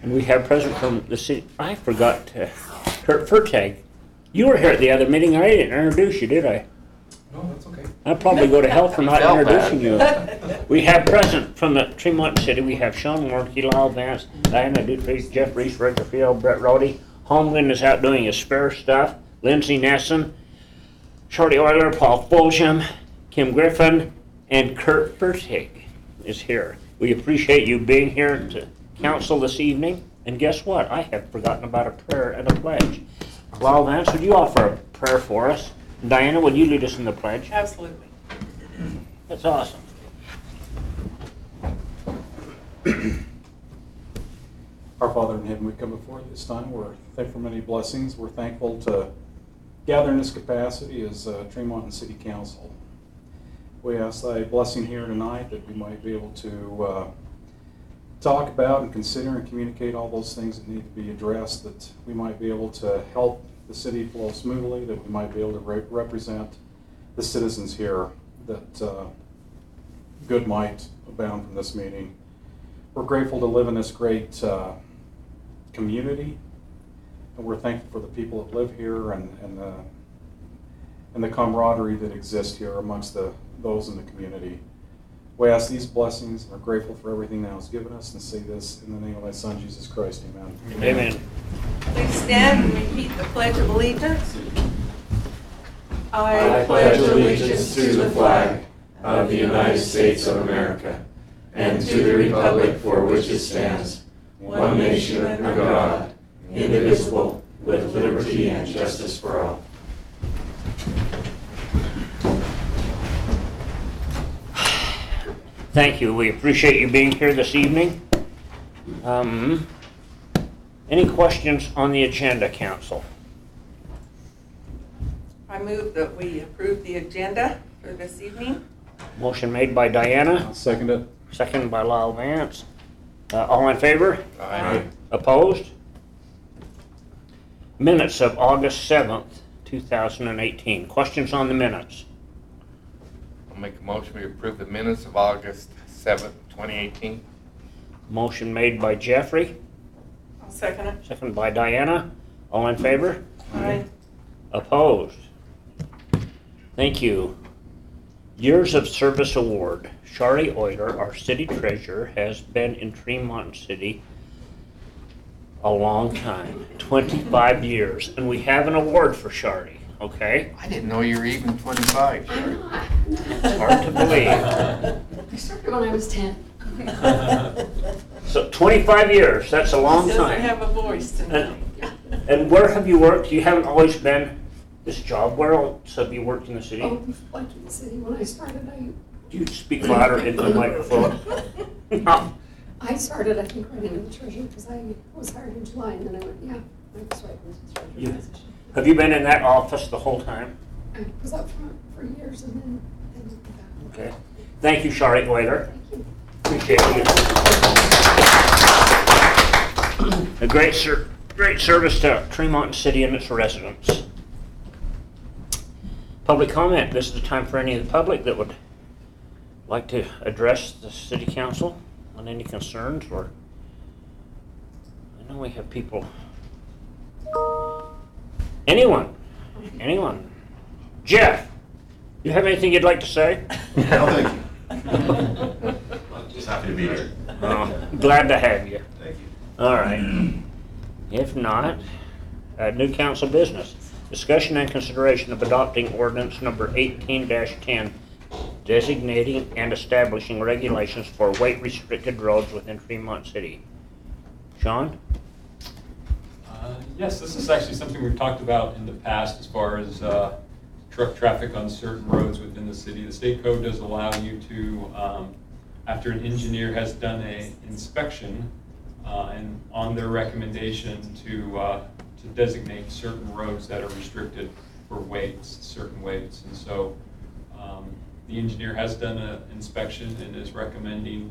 And we have present from the city. I forgot to, Kurt Furtag. You were here at the other meeting. I didn't introduce you, did I? No, that's okay. I'll probably go to hell for not Felt introducing you. We have present from the Tremonton City. We have Sean Warnke, Lyle Vance, Diana Dutrice, Jeff Reese, Roger Field, Brett Rhodey. Holmgren is out doing his spare stuff. Lindsay Nesson, Charlie Euler, Paul Foljam, Kim Griffin, and Kurt Furtig is here. We appreciate you being here to council this evening. And guess what? I have forgotten about a prayer and a pledge. Lyle Vance, would you offer a prayer for us? Diana, would you lead us in the pledge? Absolutely. That's awesome. Our Father in heaven, we come before you this time. We're thankful for many blessings. We're thankful to gather in this capacity as Tremonton City Council. We ask thy blessing here tonight that we might be able to talk about and consider and communicate all those things that need to be addressed, that we might be able to help the city flow smoothly, that we might be able to represent the citizens here, that good might abound from this meeting. We're grateful to live in this great community, and we're thankful for the people that live here and the camaraderie that exists here amongst those in the community. We ask these blessings and are grateful for everything thou hast given us, and say this in the name of thy Son, Jesus Christ. Amen. Amen. Please stand and repeat the Pledge of Allegiance. I pledge allegiance to the flag of the United States of America and to the republic for which it stands, one nation under God, indivisible, with liberty and justice for all. Thank you. We appreciate you being here this evening. Any questions on the agenda, Council? I move that we approve the agenda for this evening. Motion made by Diana, I'll second it. seconded by Lyle Vance. All in favor? Aye. Opposed? Minutes of August 7th, 2018. Questions on the minutes? I'll make a motion we approve the minutes of August 7th, 2018. Motion made by Jeffrey, I'll second it. seconded by Diana. All in favor? Aye. Opposed? Thank you. Years of Service Award. Shari Euler, our city treasurer, has been in Tremonton City a long time, 25 years, and we have an award for Shari, okay? I didn't know you were even 25. I'm not. It's hard to believe. I started when I was 10. So 25 years, that's a long Doesn't time. have a voice tonight. And where have you worked? You haven't always been this job. Where else have you worked in the city? Oh, like in the city, when I started, Do you speak louder into the microphone? No. I started, I think, right into the treasurer, because I was hired in July, and then I went, yeah, I was right into the treasurer You- position. Have you been in that office the whole time? I was up front for years, and then back. Okay. Thank you, Shari Euler. Thank you. Appreciate you. A great service to Tremonton City and its residents. Public comment. This is the time for any of the public that would like to address the city council on any concerns, or I know we have people. Anyone? Jeff, you have anything you'd like to say? No, thank you. Just happy to be here. Glad to have you. Thank you. All right. If not, new council business. Discussion and consideration of adopting ordinance number 18-10, designating and establishing regulations for weight-restricted roads within Tremonton City. Sean? Yes, this is actually something we've talked about in the past as far as truck traffic on certain roads within the city. The state code does allow you to, after an engineer has done an inspection, and on their recommendation to designate certain roads that are restricted for weights, certain weights. And so the engineer has done an inspection and is recommending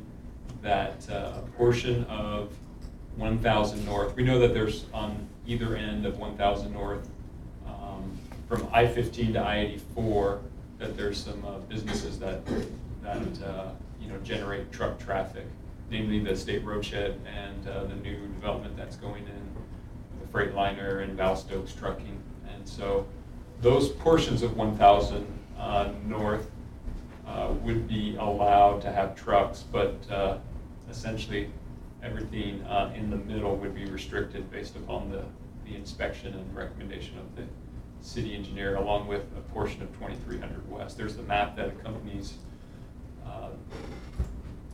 that a portion of 1000 North, we know that there's on either end of 1000 North, from I-15 to I-84, that there's some businesses that generate truck traffic. namely the state roadshed and the new development that's going in, the Freightliner and Val Stokes Trucking. And so those portions of 1000 North would be allowed to have trucks, but essentially everything in the middle would be restricted based upon the inspection and recommendation of the city engineer, along with a portion of 2300 West. There's the map that accompanies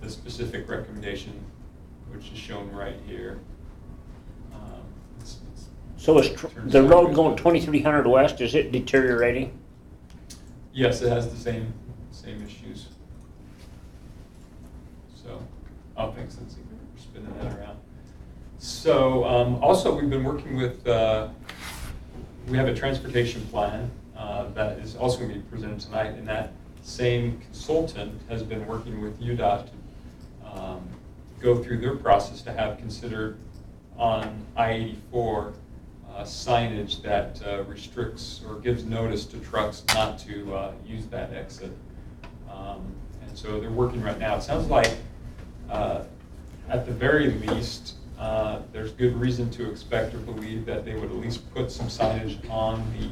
the specific recommendation, which is shown right here. So is the road going 2300 West, is it deteriorating? Yes, it has the same issues. So, thanks, Lindsay, for spinning that around. So, also we've been working with, we have a transportation plan that is also going to be presented tonight, and that same consultant has been working with UDOT to go through their process to have considered on I-84 signage that restricts or gives notice to trucks not to use that exit. And so they're working right now. It sounds like, at the very least, there's good reason to expect or believe that they would at least put some signage on the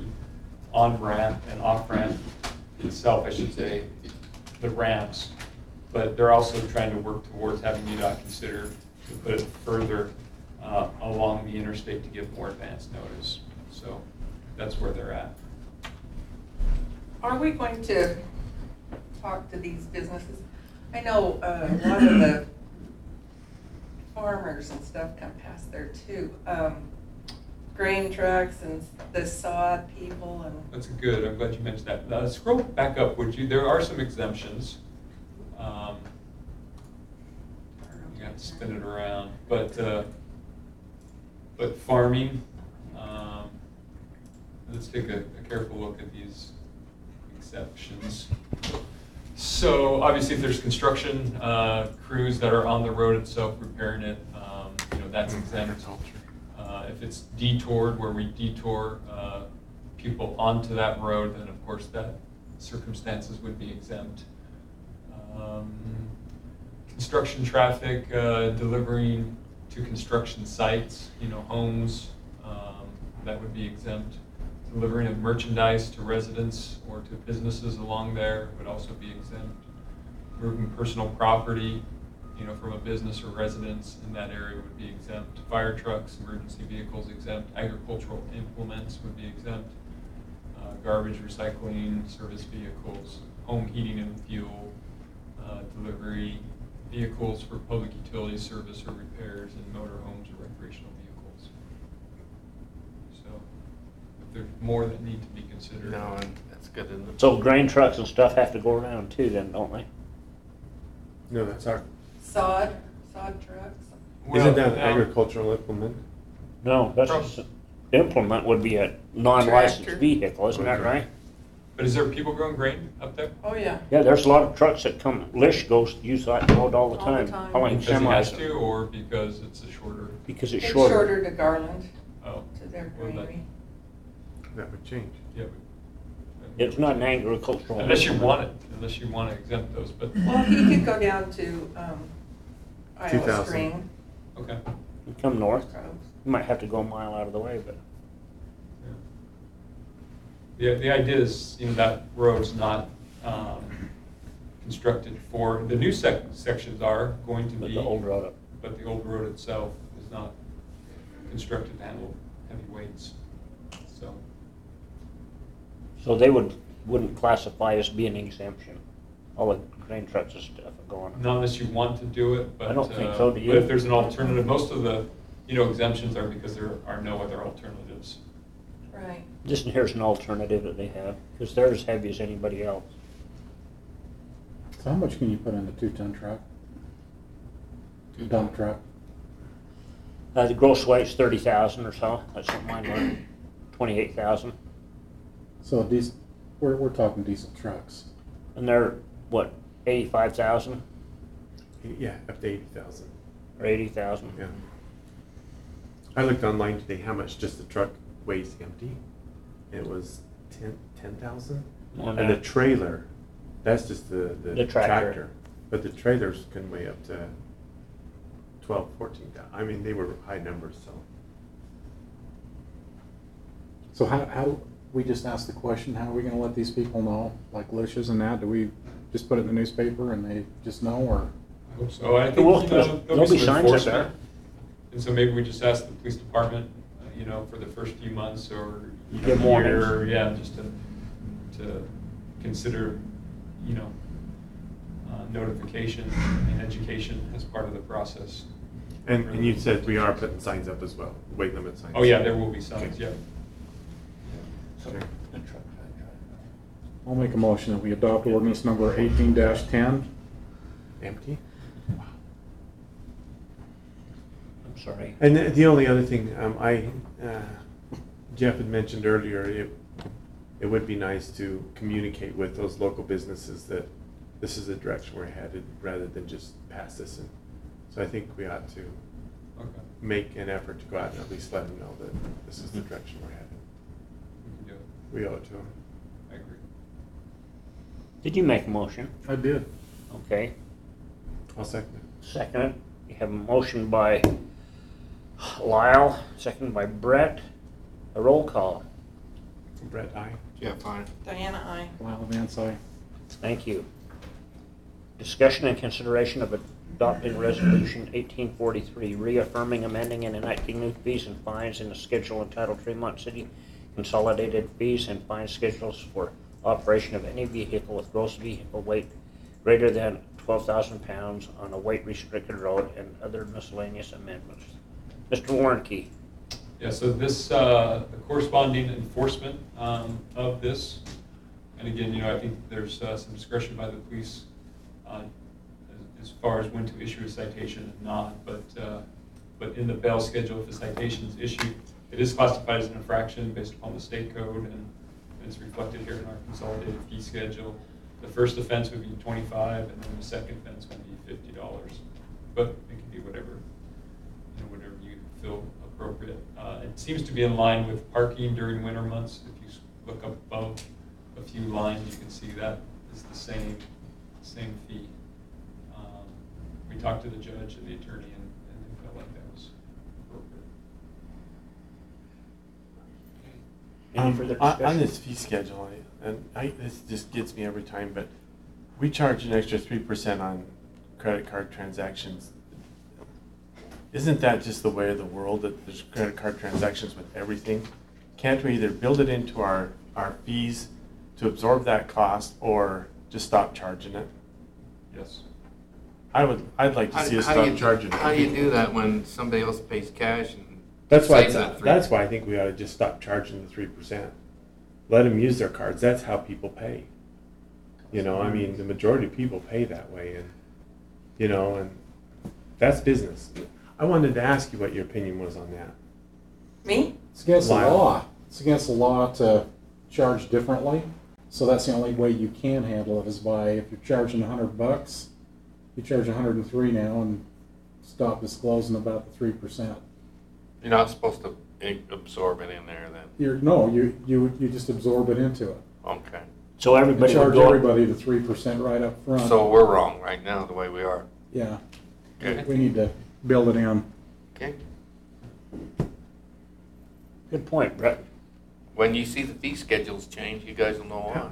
on-ramp and off-ramp itself, I should say, the ramps. But they're also trying to work towards having UDOT consider to put it further along the interstate to give more advance notice. So that's where they're at. Are we going to talk to these businesses? I know a lot of the farmers and stuff come past there too. Grain trucks and the sod people and. That's good. I'm glad you mentioned that. Scroll back up, would you? There are some exemptions. You got to spin it around, but farming. Let's take a careful look at these exceptions. So obviously, if there's construction crews that are on the road itself repairing it, that's exempt. If it's detoured, where we detour people onto that road, then of course that circumstances would be exempt. Construction traffic, delivering to construction sites, homes, that would be exempt. Delivering of merchandise to residents or to businesses along there would also be exempt. Moving personal property, from a business or residence in that area would be exempt. Fire trucks, emergency vehicles exempt. Agricultural implements would be exempt. Garbage recycling, service vehicles, home heating and fuel, delivery, vehicles for public utility service or repairs, and motor homes or recreational vehicles. So, if there's more that need to be considered. No, that's good, isn't it? So grain trucks and stuff have to go around too then, don't they? No, that's our, Sod trucks. isn't that an agricultural implement? No, that's, implement would be a non-licensed Tractor. vehicle, isn't that right? But is there people growing grain up there? Oh, yeah. Yeah, there's a lot of trucks that come, Lish goes to use that road all the All the time. time. Hauling Because he has semis. to, or because it's a shorter? Because it's It's shorter. shorter to Garland, Oh, to their Well, that- granary. That would change. yeah. It's not an agricultural. Unless you implement. want to exempt those, but, Well, he could go down to Iowa 2000. Spring. okay. You come north, Groves. you might have to go a mile out of the way, but The idea is, that road's not constructed for, the new sections are going to but be, the old road up. but the old road itself is not constructed to handle heavy weights, so. So they wouldn't classify as being an exemption. All the grain trucks and stuff are going. Not unless you want to do it, but. I don't think so, do you? But if there's an alternative, most of the, exemptions are because there are no other alternatives. Right. This here's an alternative that they have, because they're as heavy as anybody else. So how much can you put in a 2-ton truck? Dump truck? The gross weight's 30,000 or so. That's what mine were, 28,000. So these, we're talking diesel trucks. And they're, what, 85,000 Yeah, up to 80,000. or 80,000? Yeah. I looked online today how much just the truck weighs empty. It was 10,000. More than And the that. trailer, that's just the The tractor. But the trailers can weigh up to 12, 14,000. I mean, they were high numbers, so. So how, we just asked the question, how are we gonna let these people know, like Licious and that, do we just put it in the newspaper and they just know, or? I hope so. I think, Well, you know, there'll there'll be be some signs up enforcement. there. And so maybe we just ask the police department, you know, for the first few months or Give warnings. year, yeah, just to consider, you know, notification and education as part of the process. And you said we are putting signs up as well, weight limit signs. Oh, yeah, there will be signs, Okay. yeah. Sure. I'll make a motion that we adopt ordinance number 18-10. Empty? I'm sorry. And the only other thing, Jeff had mentioned earlier, it would be nice to communicate with those local businesses that this is the direction we're headed, rather than just pass this. And so I think we ought to Okay, make an effort to go out and at least let them know that this is the direction we're headed. we can do it. We owe it to them. I agree. Did you make a motion? I did. Okay, I'll second it. second it. You have a motion by Lyle, second by Brett. A roll call. Brett, aye. Jeff, aye. Diana, I. Lyle Vance, aye. Thank you. Discussion and consideration of adopting resolution 1843, reaffirming, amending, and enacting new fees and fines in the schedule entitled Tremont City Consolidated Fees and Fine Schedules for operation of any vehicle with gross vehicle weight greater than 12,000 pounds on a weight-restricted road and other miscellaneous amendments. Mr. Warnke. Yeah, so this, the corresponding enforcement of this, and again, you know, I think there's some discretion by the police as far as when to issue a citation and not, but in the bail schedule, if a citation is issued, it is classified as an infraction based upon the state code, and it's reflected here in our consolidated fee schedule. The first offense would be $25, and then the second offense would be $50. But it can be whatever, you know, whatever you feel appropriate. It seems to be in line with parking during winter months. If you look up above a few lines, you can see that is the same fee. We talked to the judge and the attorney, and they felt like that was appropriate. Any further On discussion? this fee schedule, this just gets me every time, but we charge an extra 3% on credit card transactions. Isn't that just the way of the world, that there's credit card transactions with everything? Can't we either build it into our fees to absorb that cost, or just stop charging it? Yes. I'd like to see us stop charging it. How do you do that when somebody else pays cash and That's why, saves that that's why I think we ought to just stop charging the 3%. Let them use their cards. That's how people pay. You know, I mean, the majority of people pay that way, and, you know, and that's business. I wanted to ask you what your opinion was on that. Me? It's against the Lyle. law. It's against the law to charge differently. So that's the only way you can handle it, is by, if you're charging $100, you charge 103 now, and stop disclosing about the 3%. you're not supposed to absorb it in there then? You just absorb it into it. Okay. So You everybody would charge go. everybody the 3% right up front. So we're wrong right now, the way we are. Yeah, Okay. we need to build it in. Okay. Good point, Brett. When you see the fee schedules change, you guys will know why.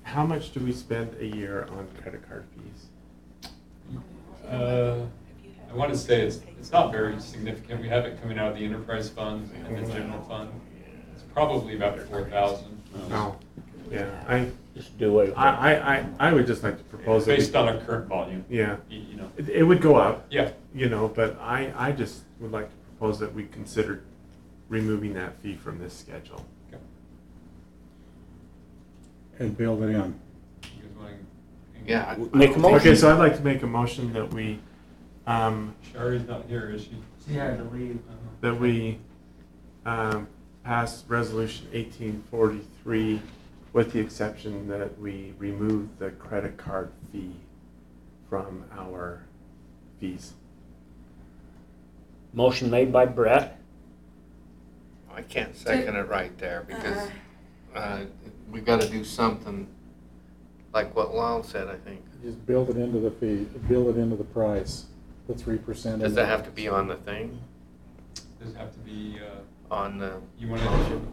How much do we spend a year on credit card fees? I want to say it's not very significant. We have it coming out of the enterprise fund and the general fund. It's probably about 4,000. No. Yeah, Just do away with it. I would just like to propose that. Based on our current volume. Yeah, You know. it would go up, Yeah. you know, but I just would like to propose that we consider removing that fee from this schedule. Okay. And build it in. You guys want to- Yeah. Make a motion. Okay, so I'd like to make a motion that we, Shari's not here, is she? She had to leave. that we pass resolution 1843 with the exception that we remove the credit card fee from our fees. Motion made by Brett. I can't second it right there because we've got to do something like what Lyle said, I think. Just build it into the fee, build it into the price. the 3%. Does that have to be on the thing? Does it have to be, On the you want to? motion?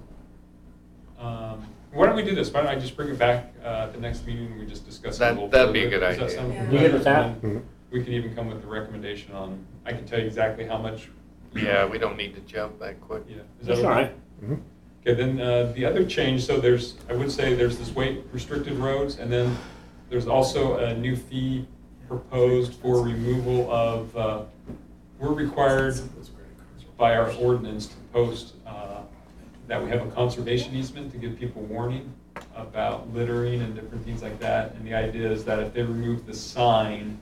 Why don't we do this? Why don't I just bring it back at the next meeting and we just discuss it a little That'd be a further? good Does that idea. sound Yeah. You good with that? And then we can even come with a recommendation on, I can tell you exactly how much. Yeah, we don't need to jump that quick. Yeah. Is that That's okay? all right. Okay, then the other change, so there's, I would say there's this weight restricted roads, and then there's also a new fee proposed for removal of, we're required by our ordinance to post that we have a conservation easement to give people warning about littering and different things like that. And the idea is that if they remove the sign,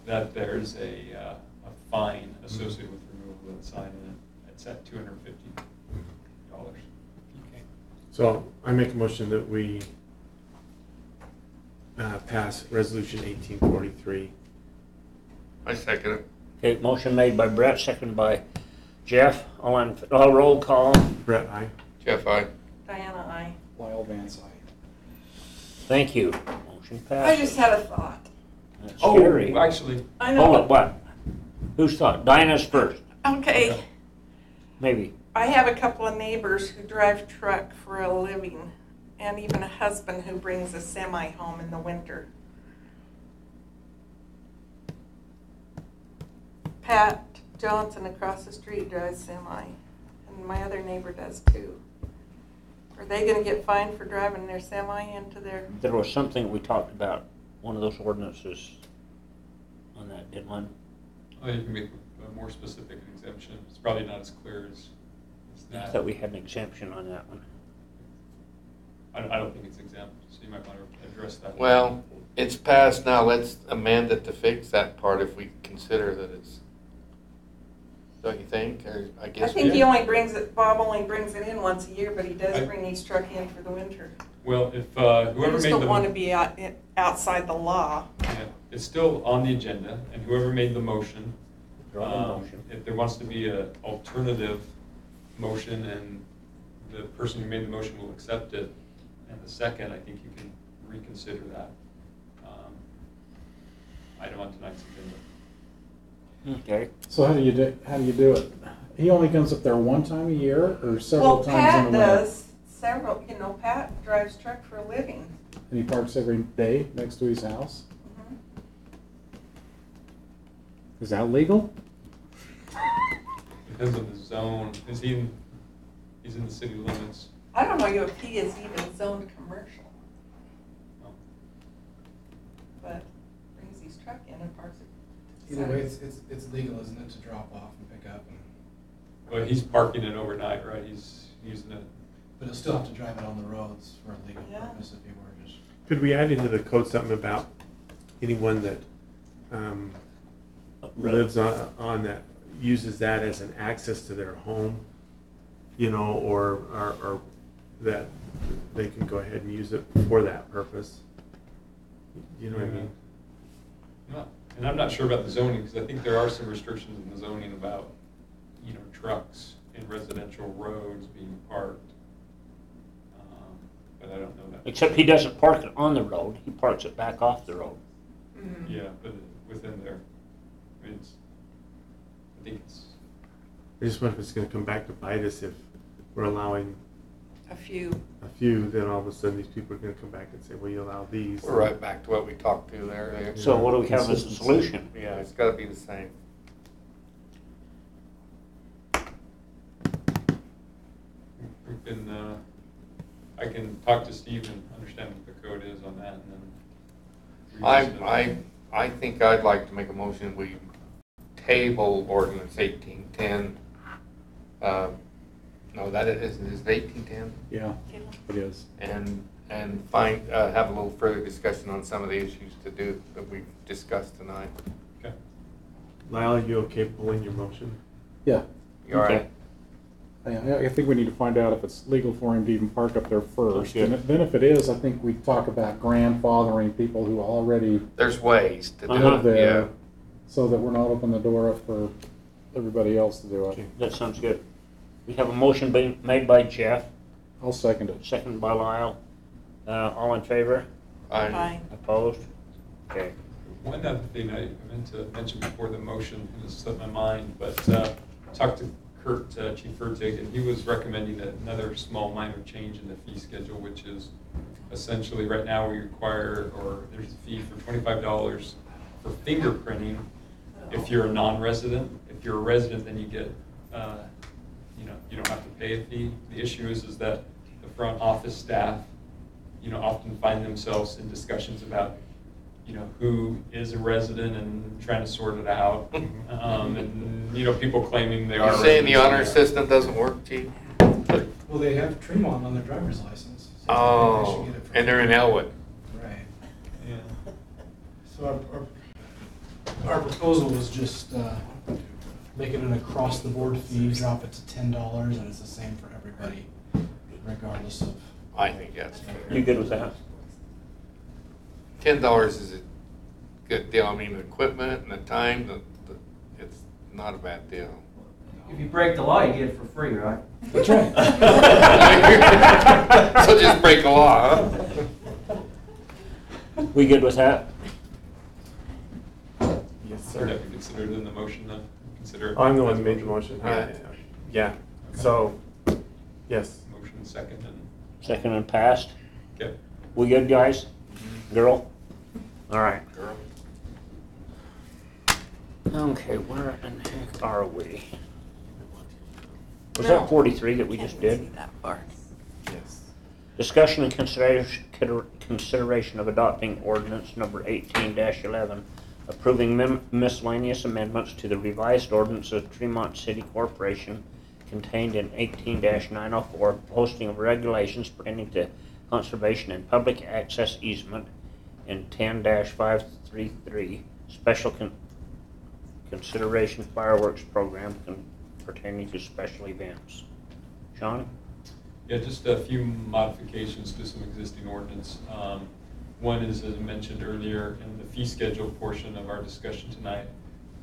that there's a fine associated with removal of the sign, and it's at $250. So I make a motion that we pass resolution 1843. I second it. Okay, motion made by Brett, seconded by Jeff. All roll call. Brett, aye. Jeff, I. Diana, I. Lyle Vance, aye. Thank you. Motion I passes. just had a thought. That's Oh, scary. actually, I Hold know. it, what? Who's thought? Dinah's first, Okay, maybe. I have a couple of neighbors who drive truck for a living, and even a husband who brings a semi home in the winter. Pat Johnson across the street drives semi, and my other neighbor does too. Are they gonna get fined for driving their semi into their, There was something we talked about, one of those ordinances on that, didn't one? oh, you can make a more specific exemption. It's probably not as clear as I that. thought we had an exemption on that one. I don't think it's exempt, so you might want to address that. Well, it's passed now. Let's amend it to fix that part if we consider that it's, don't you think? Or I I guess. think he yeah. only brings it, Bob only brings it in once a year, but he does I- bring his truck in for the winter. Well, if I whoever just made don't the, wanna be outside the law. yeah, it's still on the agenda, and whoever made the motion, Draw the motion. if there wants to be an alternative motion and the person who made the motion will accept it, and the second, I think you can reconsider that item on tonight's agenda. Okay. So how do you do it? He only comes up there one time a year or several Well, times Pat in a winter? does several, Pat drives truck for a living. And he parks every day next to his house? Mhm. Is that legal? Depends on the zone. Is he in, he's in the city limits? I don't know if he is even zoned commercial, Oh. but brings his truck in and parks it. Either way, it's legal, isn't it, to drop off and pick up, and Well, he's parking it overnight, right? He's using it. but he'll still have to drive it on the roads for a legal Yeah. purpose if he were just. Could we add into the code something about anyone that lives on that, uses that as an access to their home, or that they can go ahead and use it for that purpose? You know what I mean? No, and I'm not sure about the zoning, because I think there are some restrictions in the zoning about, trucks in residential roads being parked. But I don't know that. Except he doesn't park it on the road, he parks it back off the road. Mhm. Yeah, but within there, I mean, I think it's, I just wonder if it's gonna come back to bite us if we're allowing A few. a few, then all of a sudden these people are gonna come back and say, well, you allow these. We're right back to what we talked to there. So what do we have as a Consistency. solution? Yeah, it's gotta be the same. we can, I can talk to Steve and understand what the code is on that, and then. revisit it. I think I'd like to make a motion, we table ordinance 1810. No, that is it 1810? Yeah, it is. And have a little further discussion on some of the issues that we've discussed tonight. Okay. Lyle, are you okay pulling your motion? Yeah. You all right? I think we need to find out if it's legal for him to even park up there first. Okay. And then if it is, I think we talk about grandfathering people who already There's ways to do live it, there, yeah. so that we're not opening the door up for everybody else to do it. Okay. That sounds good. We have a motion being made by Jeff, I'll second it. seconded by Lyle. All in favor? I- Aye. Opposed? Okay. One other thing I meant to mention before the motion, and it slipped my mind, but talked to Kurt, Chief Fertig, and he was recommending another small minor change in the fee schedule, which is essentially right now we require, or there's a fee for $25 for fingerprinting if you're a non-resident. If you're a resident, then you get, you don't have to pay a fee. The issue is that the front office staff, often find themselves in discussions about, who is a resident and trying to sort it out. And, people claiming they are. You're saying the residents. honor system doesn't work, Chief? Well, they have Tremont on their driver's license. So they should Oh, get it from- and they're in Elwood. Right. Yeah. So our proposal was just make it an across-the-board fee, drop it to $10, and it's the same for everybody, regardless of. I think that's fair. You good with that? $10 is a good deal. I mean, the equipment and the time, it's not a bad deal. If you break the law, you get it for free, right? That's right. So just break the law, huh? We good with that? Yes, So sir. that be considered in the motion then? Consider it. Oh, I'm the one that made the motion. Yeah. Yeah, so, yes. Motion second and, Second and passed. okay. We good, guys? Girl? All right. Girl. Okay, where in the heck are we? Was No. that 43 that we just did? That part. Yes. Discussion and consideration of adopting ordinance number 18-11, approving miscellaneous amendments to the revised ordinance of Tremont City Corporation contained in 18-904, posting of regulations pertaining to conservation and public access easement in 10-533, special consideration fireworks program pertaining to special events. Sean? Yeah, just a few modifications to some existing ordinance. One is, as I mentioned earlier, in the fee schedule portion of our discussion tonight,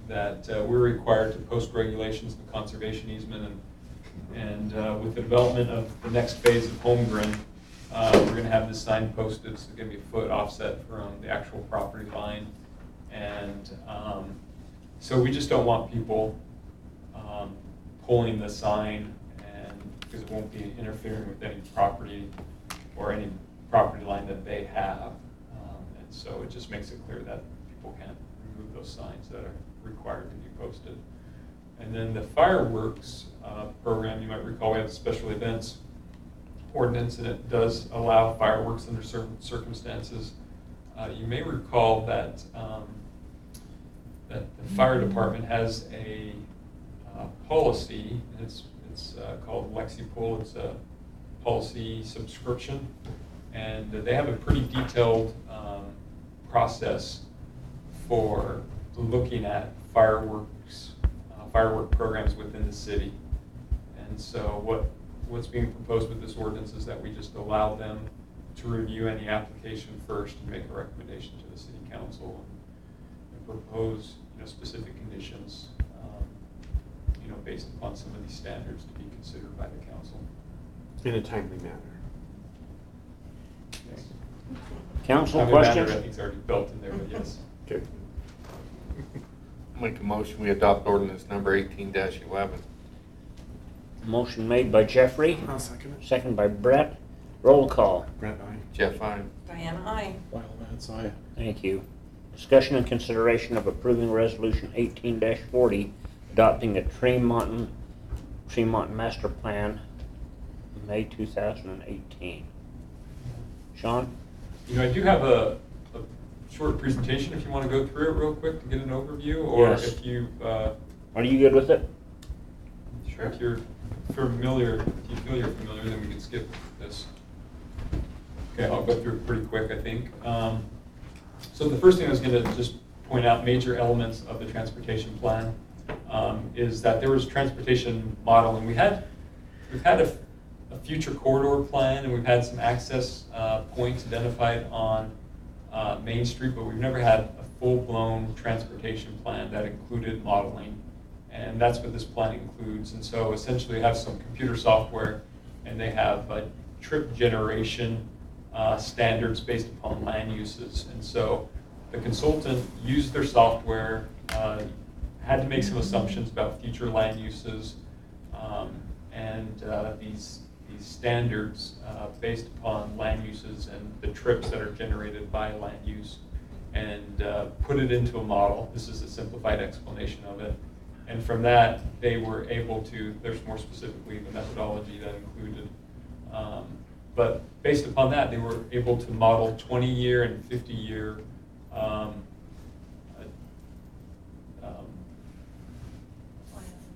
that we're required to post regulations in the conservation easement, and with the development of the next phase of Holmgren, we're going to have this sign posted, so it's going to be a foot offset from the actual property line, and so we just don't want people pulling the sign, and because it won't be interfering with any property or any property line that they have. And so it just makes it clear that people can't remove those signs that are required to be posted. And then the fireworks program, you might recall we have a special events ordinance, and it does allow fireworks under certain circumstances. You may recall that that the fire department has a policy. It's called LexiPool. It's a policy subscription, and they have a pretty detailed process for looking at firework programs within the city. And so what's being proposed with this ordinance is that we just allow them to review any application first and make a recommendation to the city council and propose specific conditions based upon some of these standards to be considered by the council. In a timely manner. Yes. Council Timely manner, questions? I think it's already built in there, but yes. Okay. Make a motion, we adopt ordinance number 18-11. Motion made by Jeffrey, I'll second it. second by Brett. Roll call. Brett, aye. Jeff, I. Diana, aye. Well, that's I. Thank you. Discussion and consideration of approving resolution 18-40, adopting the Tremonton Master Plan, May 2018. Sean? I do have a short presentation if you want to go through it real quick to get an overview, or Yes. if you Are you good with it? if you're familiar, if you feel you're familiar, then we can skip this. Okay, I'll go through it pretty quick, I think. So the first thing I was going to just point out, major elements of the transportation plan, is that there was transportation modeling. We've had a future corridor plan, and we've had some access points identified on Main Street, but we've never had a full-blown transportation plan that included modeling. And that's what this plan includes. And so essentially you have some computer software, and they have trip generation standards based upon land uses. And so The consultant used their software, had to make some assumptions about future land uses, and these standards based upon land uses and the trips that are generated by land use, and put it into a model. This is a simplified explanation of it. And from that, they were able to, there's more specifically the methodology that included, but based upon that, they were able to model 20-year and 50-year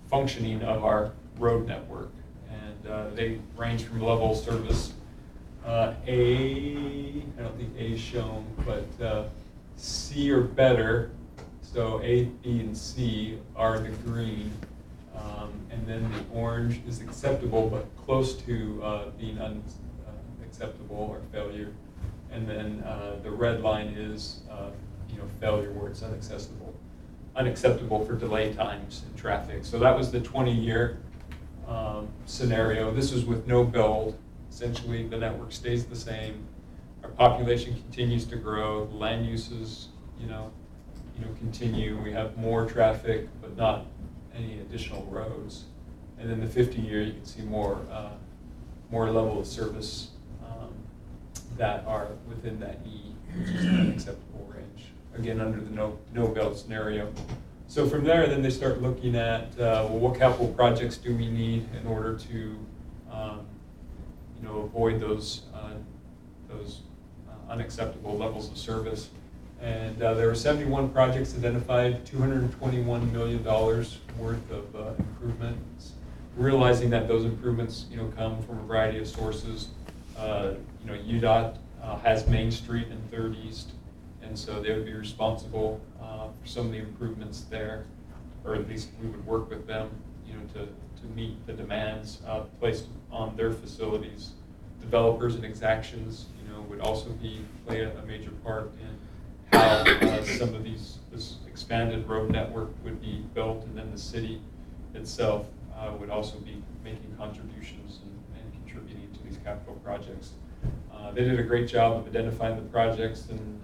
functioning of our road network. And they range from level of service A, I don't think A is shown, but C or better. So A, B, and C are the green, and then the orange is acceptable but close to being unacceptable or failure, and then the red line is failure where it's unacceptable for delay times in traffic. So that was the 20-year scenario. This was with no build. Essentially, the network stays the same. Our population continues to grow. The land uses, continue. We have more traffic, but not any additional roads. And then the 50-year, you can see more level of service that are within that E, which is an acceptable range. Again, under the no build scenario. So from there, then they start looking at what capital projects do we need in order to avoid those unacceptable levels of service. And there were 71 projects identified, $221 million worth of improvements. Realizing that those improvements, come from a variety of sources. UDOT has Main Street and 3rd East, and so they would be responsible for some of the improvements there, or at least we would work with them, to meet the demands placed on their facilities. Developers and exactions, would also play a major part in how some of this expanded road network would be built, and then the city itself would also be making contributions and contributing to these capital projects. They did a great job of identifying the projects and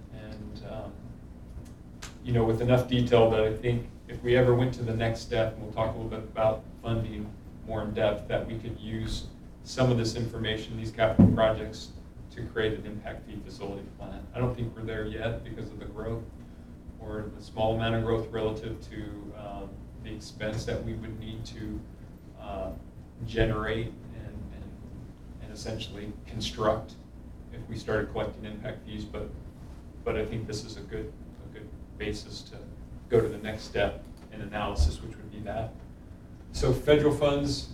with enough detail that I think if we ever went to the next step, and we'll talk a little bit about funding more in depth, that we could use some of this information, these capital projects, to create an impact fee facility plan. I don't think we're there yet because of the growth, or the small amount of growth relative to the expense that we would need to generate and essentially construct if we started collecting impact fees. But I think this is a good basis to go to the next step in analysis, which would be that. So federal funds,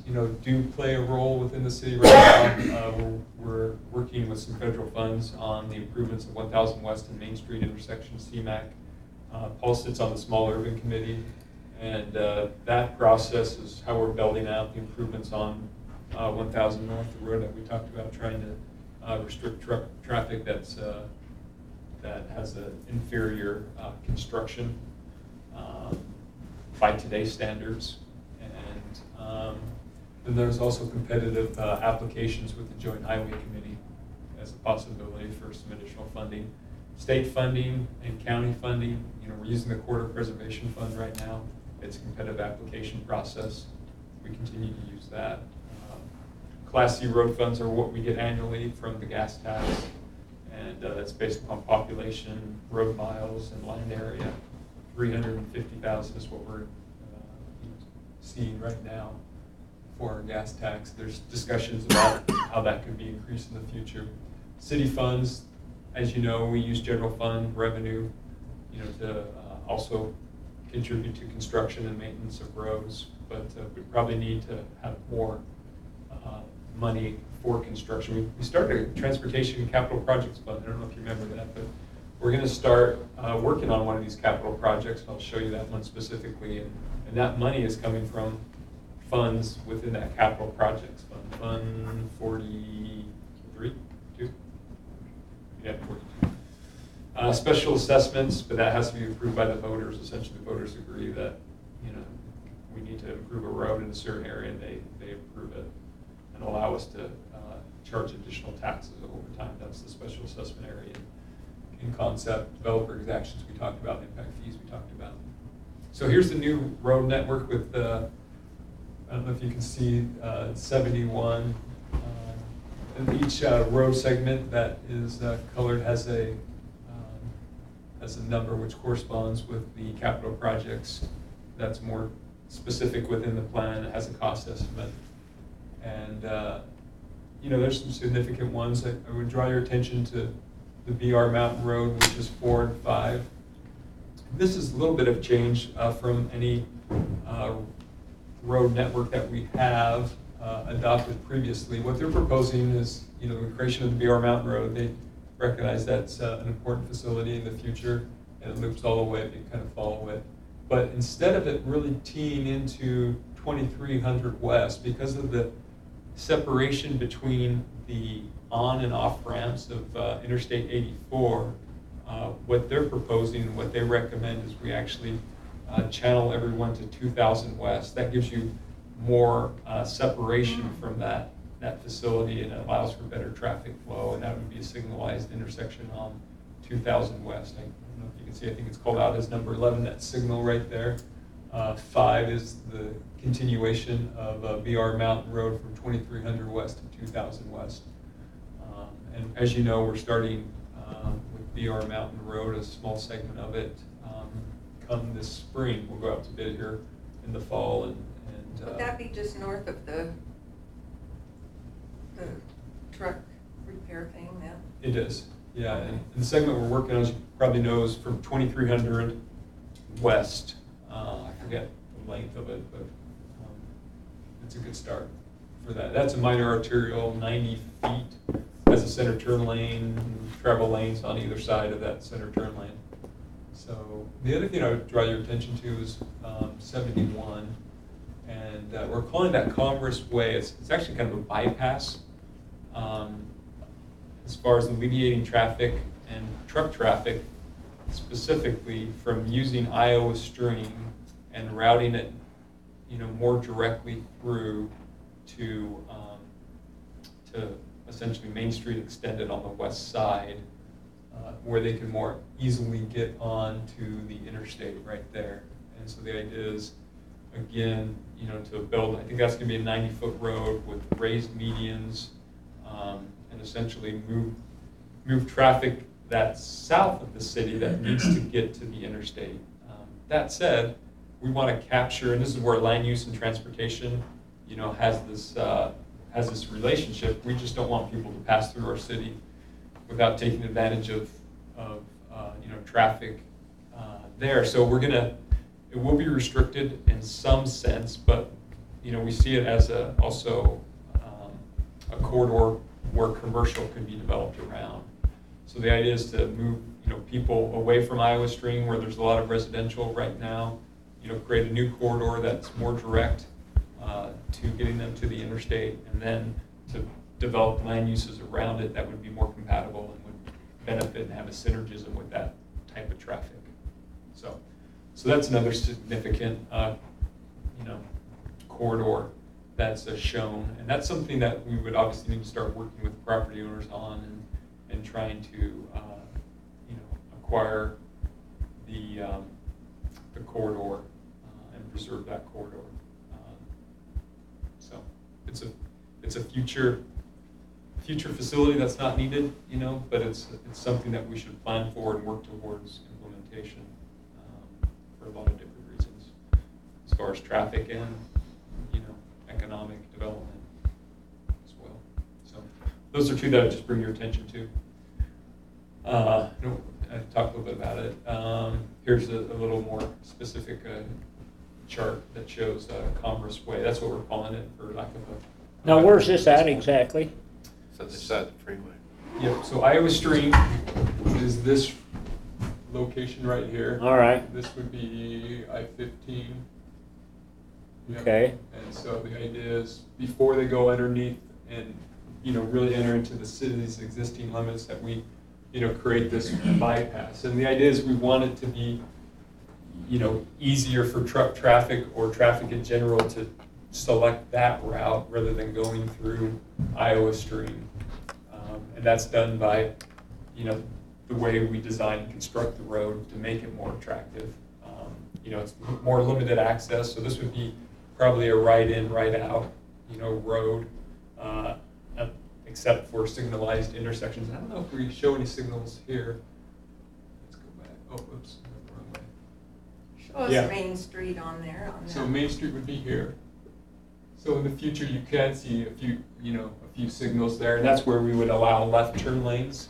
do play a role within the city right now. We're working with some federal funds on the improvements of 1000 West and Main Street intersection, CMAC. Paul sits on the Small Urban Committee, and that process is how we're building out the improvements on 1000 North, the road that we talked about, trying to restrict traffic that has an inferior construction by today's standards. Then there's also competitive applications with the Joint Highway Committee as a possibility for some additional funding. State funding and county funding, we're using the Corridor Preservation Fund right now. It's a competitive application process. We continue to use that. Class C road funds are what we get annually from the gas tax, and that's based upon population, road miles, and land area. 350,000 is what we're seeing right now for our gas tax. There's discussions about how that could be increased in the future. City funds, as you know, we use general fund revenue, to also contribute to construction and maintenance of roads, but we probably need to have more money for construction. We started a transportation capital projects fund. I don't know if you remember that, but we're going to start working on one of these capital projects. I'll show you that one specifically, and that money is coming from funds within that capital projects fund. Fund 43, 2? Yeah, 42. Special assessments, but that has to be approved by the voters. Essentially, the voters agree that we need to improve a road in a certain area, and they approve it and allow us to charge additional taxes over time. That's the special assessment area. in concept, developer exactions we talked about, impact fees we talked about. So here's the new road network with the, I don't know if you can see 71. And each road segment that is colored has a number which corresponds with the capital projects that's more specific within the plan. It has a cost estimate. And you know, there's some significant ones. I would draw your attention to the BR Mountain Road, which is 4 and 5. This is a little bit of change from any road network that we have adopted previously. What they're proposing is, you know, the creation of the BR Mountain Road. They recognize that's an important facility in the future, and it loops all the way, they kind of follow it. But instead of it really teeing into 2300 West, because of the separation between the on and off ramps of Interstate 84, what they're proposing and what they recommend is we actually channel everyone to 2000 West. That gives you more separation from that facility, and it allows for better traffic flow, and that would be a signalized intersection on 2000 West. I don't know if you can see, I think it's called out as number 11, that signal right there. 5 is the continuation of BR Mountain Road from 2300 West to 2000 West. And as you know, we're starting with BR Mountain Road, a small segment of it, come this spring. We'll go out to bid here in the fall. And would that be just north of the truck repair thing then? It is, yeah. And the segment we're working on, as you probably know, is from 2300 West. I forget the length of it, but it's a good start for that. That's a minor arterial, 90 feet, has a center turn lane, travel lanes on either side of that center turn lane. So the other thing I would draw your attention to is 71, and we're calling that Commerce Way. It's actually kind of a bypass as far as alleviating traffic and truck traffic, specifically from using Iowa Stream and routing it, you know, more directly through to essentially Main Street extended on the west side, where they can more easily get on to the interstate right there. And so the idea is, again, you know, to build, I think that's going to be a 90-foot road with raised medians, and essentially move traffic that's south of the city that needs to get to the interstate. That said, we want to capture, and this is where land use and transportation, you know, has this relationship. We just don't want people to pass through our city without taking advantage of you know, traffic there. So it will be restricted in some sense, but you know, we see it as also a corridor where commercial can be developed around. So the idea is to move, you know, people away from Iowa Stream, where there's a lot of residential right now. You know, create a new corridor that's more direct to getting them to the interstate, and then to develop land uses around it that would be more compatible and would benefit and have a synergism with that type of traffic. So that's another significant, you know, corridor that's shown, and that's something that we would obviously need to start working with property owners on and trying to, you know, acquire the corridor and preserve that corridor. So it's a future facility that's not needed, you know, but it's something that we should plan for and work towards implementation for a lot of different reasons, as far as traffic and, you know, economic development as well. So those are two that I just bring your attention to. I talked a little bit about it. Here's a little more specific chart that shows Commerce Way. That's what we're calling it, for lack of a... Now, where's this at exactly? So this side of the freeway. Yep, so Iowa Stream is this location right here. All right. This would be I-15. Yep. Okay. And so the idea is, before they go underneath and, you know, really enter into the city's existing limits, that we, you know, create this bypass. And the idea is we want it to be, you know, easier for truck traffic or traffic in general to select that route rather than going through Iowa Stream. And that's done by, you know, the way we design and construct the road to make it more attractive. It's more limited access, so this would be probably a right in, right out, road, except for signalized intersections. I don't know if we show any signals here. Let's go back. Oh, oops, wrong way. Show us Yeah. Main Street on there. So Main Street would be here. So in the future, you can see a few signals there, and that's where we would allow left turn lanes.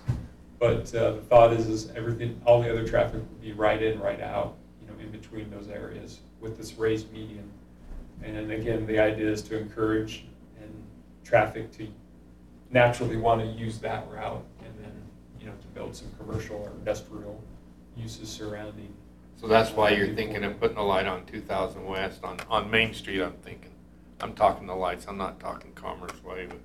But the thought is everything, all the other traffic would be right in, right out, in between those areas with this raised median. And again, the idea is to encourage and traffic to naturally want to use that route, and then to build some commercial or industrial uses surrounding. So that's why you're thinking of putting a light on 2000 West on Main Street. I'm talking the lights. I'm not talking Commerce Way. But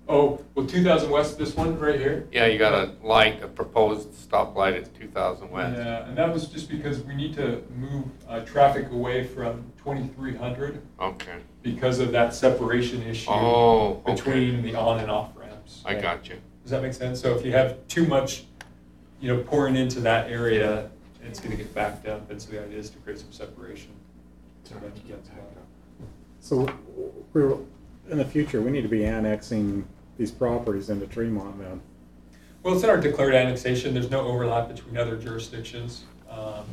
Oh, well, 2000 West, this one right here. yeah, you got a proposed stoplight at 2000 West. Yeah, and that was just because we need to move traffic away from 2300 Okay. because of that separation issue Oh, okay. between the on and off ramps. I got you. Does that make sense? So if you have too much, pouring into that area, it's going to get backed up, and so the idea is to create some separation. So we're, in the future, we need to be annexing these properties into Tremont then. Well, it's in our declared annexation. There's no overlap between other jurisdictions,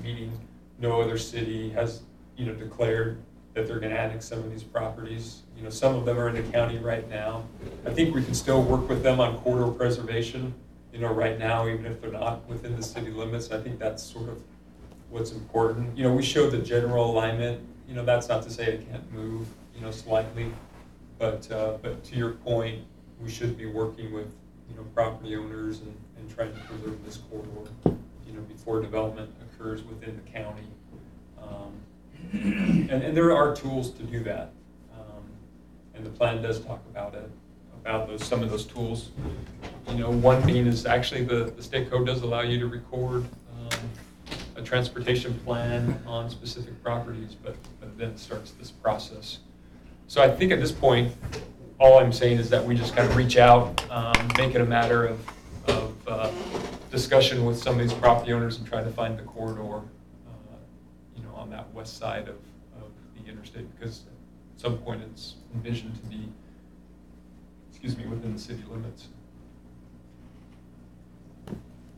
meaning no other city has, declared that they're going to annex some of these properties. Some of them are in the county right now. I think we can still work with them on corridor preservation, right now, even if they're not within the city limits. I think that's sort of what's important. We showed the general alignment. That's not to say it can't move, slightly, but to your point, we should be working with, property owners and trying to preserve this corridor, before development occurs within the county. And there are tools to do that. And the plan does talk about it, about some of those tools. One being is actually the state code does allow you to record a transportation plan on specific properties, but then it starts this process. So I think at this point, all I'm saying is that we just kind of reach out, make it a matter of discussion with some of these property owners and try to find the corridor, on that west side of the interstate, because at some point it's envisioned to be, within the city limits.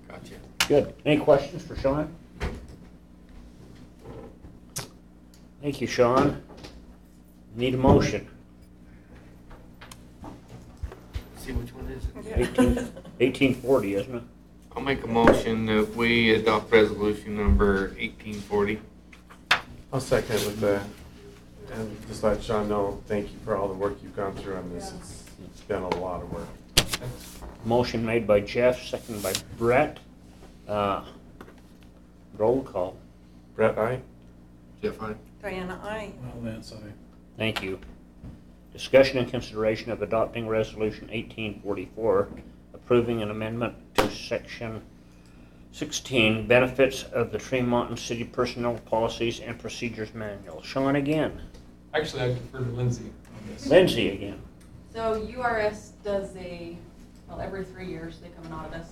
Gotcha. Good. Any questions for Sean? Thank you, Sean. Need a motion. See which one is it? 1840, isn't it? I'll make a motion that we adopt resolution number 1840. I'll second it with that. And just let Sean know, thank you for all the work you've gone through on this. It's been a lot of work. Motion made by Jeff, seconded by Brett. Roll call. Brett, aye? Jeff, aye. Diana, aye. Well, that's Thank you. Discussion and consideration of adopting Resolution 1844, approving an amendment to Section 16, Benefits of the Tremonton City Personnel Policies and Procedures Manual. Sean again. Actually, I defer to Lindsay on this. Lindsay again. So URS does every 3 years they come and audit us.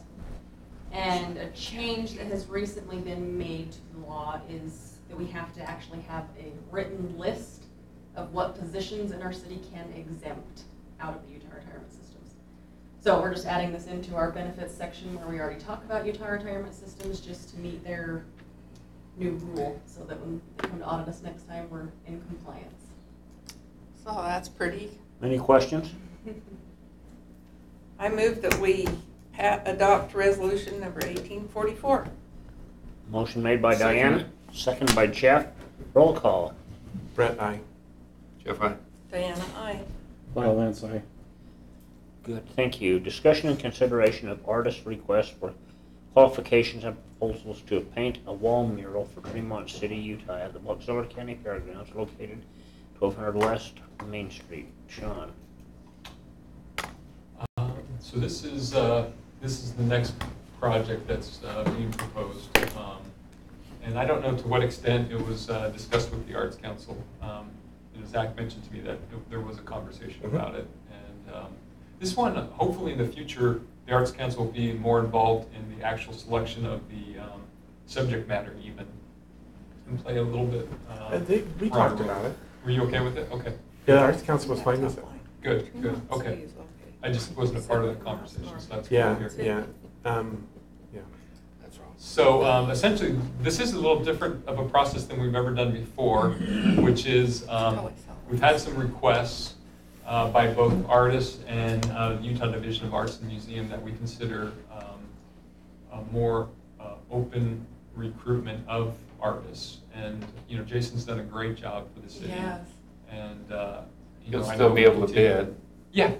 And a change that has recently been made to the law is that we have to actually have a written list of what positions in our city can exempt out of the Utah retirement systems. So we're just adding this into our benefits section where we already talk about Utah retirement systems, just to meet their new rule, so that when they come to audit us next time, we're in compliance. So that's pretty. Any questions? I move that we adopt resolution number 1844. Motion made by Diana, seconded by Jeff. Roll call. Brett, aye. Jeff, aye. Diana, aye. Well, that's aye. Good, thank you. Discussion and consideration of artist requests for qualifications and proposals to paint a wall mural for Tremont City, Utah at the Boxelder County Fairgrounds located 1200 West Main Street. Sean. So this is the next project that's being proposed. And I don't know to what extent it was discussed with the Arts Council. Zach mentioned to me that there was a conversation about it. And This one, hopefully in the future, the Arts Council will be more involved in the actual selection of the subject matter even, and play a little bit. We talked about it. Were you okay with it? Okay. Yeah, the Arts Council was fine with it. Good, good, okay. I just wasn't a part of the conversation, so that's Yeah, good to hear. yeah. Yeah. That's wrong. So essentially, this is a little different of a process than we've ever done before, which is we've had some requests by both artists and the Utah Division of Arts and Museum that we consider a more open recruitment of artists. And Jason's done a great job for the city. Yes. And He'll I still know be he'll able to continue. bid.